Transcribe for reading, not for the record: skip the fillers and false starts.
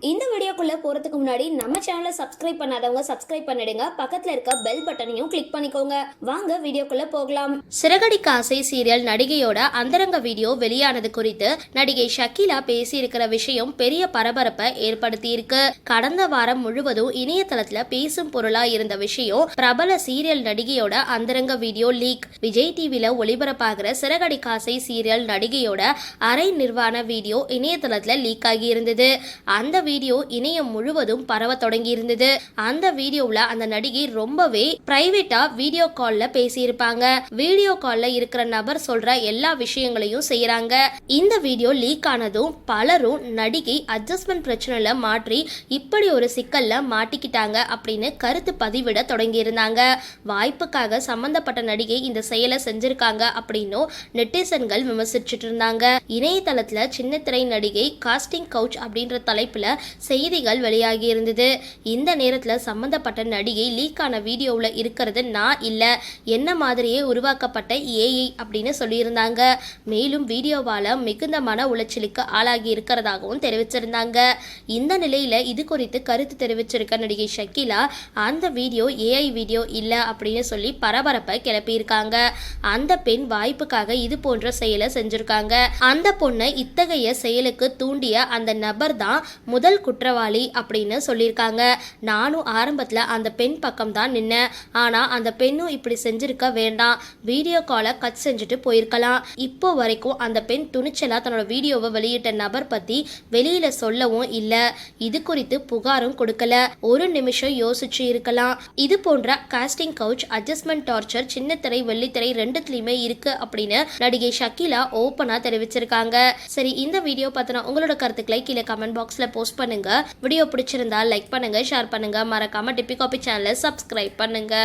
இந்த வீடியோக்குள்ள போறதுக்கு முன்னாடி நம்ம சேனலை சப்ஸ்கிரைப் பண்ணாதவங்க சப்ஸ்கிரைப் பண்ணிடுங்க, பக்கத்துல இருக்க பெல் பட்டனையும் கிளிக் பண்ணிக்கோங்க. வாங்க வீடியோக்குள்ள போகலாம். சிறகடிக்க ஆசை சீரியல் நடிகையோட அந்தரங்க வீடியோ வெளியானது குறித்து நடிகை ஷக்கீலா பேசி இருக்கிற விஷயம் பெரிய பரபரப்பை ஏற்படுத்தி இருக்கு. கடந்த வாரம் முழுவதும் இணையதளத்துல பேசும் பொருளா இருந்த விஷயம் பிரபல சீரியல் நடிகையோட அந்தரங்க வீடியோ லீக். விஜய் டிவில ஒளிபரப்பாகிற சிறகடிக்க ஆசை சீரியல் நடிகையோட அரை நிர்வாண வீடியோ இணையதளத்துல லீக் ஆகி இருந்தது. அந்த வீடியோ இணையம் முழுவதும் பரவ தொடங்கி இருந்தது. அந்த வீடியோல அந்த நடிகை ரொம்பவே பிரைவேட்டா வீடியோ கால்ல பேசியிருப்பாங்க. வீடியோ கால்ல இருக்கிற நபர் சொல்ற எல்லா விஷயங்களையும் செய்யறாங்க. இந்த வீடியோ லீக் ஆனதும் பலரும் நடிகை அட்ஜஸ்ட்மெண்ட் பிரச்சனைல மாற்றி இப்படி ஒரு சிக்கல்ல மாட்டிக்கிட்டாங்க அப்படின்னு கருத்து பதிவிட தொடங்கி இருந்தாங்க. வாய்ப்புக்காக சம்பந்தப்பட்ட நடிகை இந்த செயலை செஞ்சிருக்காங்க அப்படின்னும் நெட்டிசன்கள் விமர்சிச்சுட்டு இருந்தாங்க. இணையதளத்துல சின்னத்திரை நடிகை காஸ்டிங் கவுச் அப்படின்ற தலைப்புல செய்திகள் வெளியாகி இருந்தது. இந்த நேரத்தில் சம்பந்தப்பட்ட நடிகை லீக்கான வீடியோவில் இருக்கிறது நான் இல்லை, என்ன மாதிரியே உருவாக்கப்பட்ட ஏஐ அப்படின்னு சொல்லியிருந்தாங்க. மேலும் வீடியோவால் மிகுந்த மன உளைச்சலுக்கு ஆளாகி இருக்கிறதாகவும் தெரிவிச்சிருந்தாங்க. இந்த நிலையில் இது குறித்து கருத்து தெரிவிச்சிருக்க நடிகை ஷக்கீலா அந்த வீடியோ ஏஐ வீடியோ இல்லை அப்படின்னு சொல்லி பரபரப்பை கிளப்பியிருக்காங்க. அந்த பெண் வாய்ப்புக்காக இது போன்ற செயலை செஞ்சிருக்காங்க. அந்த பொண்ணை இத்தகைய செயலுக்கு தூண்டிய அந்த நபர் தான் முதல் குற்றவாளி அப்படின்னு சொல்லியிருக்காங்க. நானும் ஆரம்பத்தில் அந்த பெண் பக்கம் தான் நின்னேன். ஆனால் அந்த பெண்ணும் இப்படி செஞ்சிருக்க வேண்டாம், வீடியோ காலை கட் செஞ்சுட்டு போயிருக்கலாம். இப்போ வரைக்கும் அந்த பெண் துணிச்சலா தன்னோட வீடியோவை வெளியிட்ட நபர் பற்றி வெளியில சொல்லவும் இல்லை, இது குறித்து புகாரும் கொடுக்கல. ஒரு நிமிஷம் யோசிச்சு இருக்கலாம். இது போன்ற காஸ்டிங் கவுச், அட்ஜஸ்ட்மெண்ட் டார்ச்சர் சின்னத்திரை வெள்ளித்திரை ரெண்டுத்துலயுமே இருக்கு அப்படின்னு நடிகை ஷக்கீலா ஓப்பனா தெரிவிச்சிருக்காங்க. சரி, இந்த வீடியோ பத்தின உங்களோட கருத்துக்களை கீழே கமெண்ட் பாக்ஸ்ல போஸ்ட் பண்ணுங்க. வீடியோ பிடிச்சிருந்தா லைக் பண்ணுங்க, ஷேர் பண்ணுங்க, மறக்காம டிபி காபி சேனலை சப்ஸ்கிரைப் பண்ணுங்க.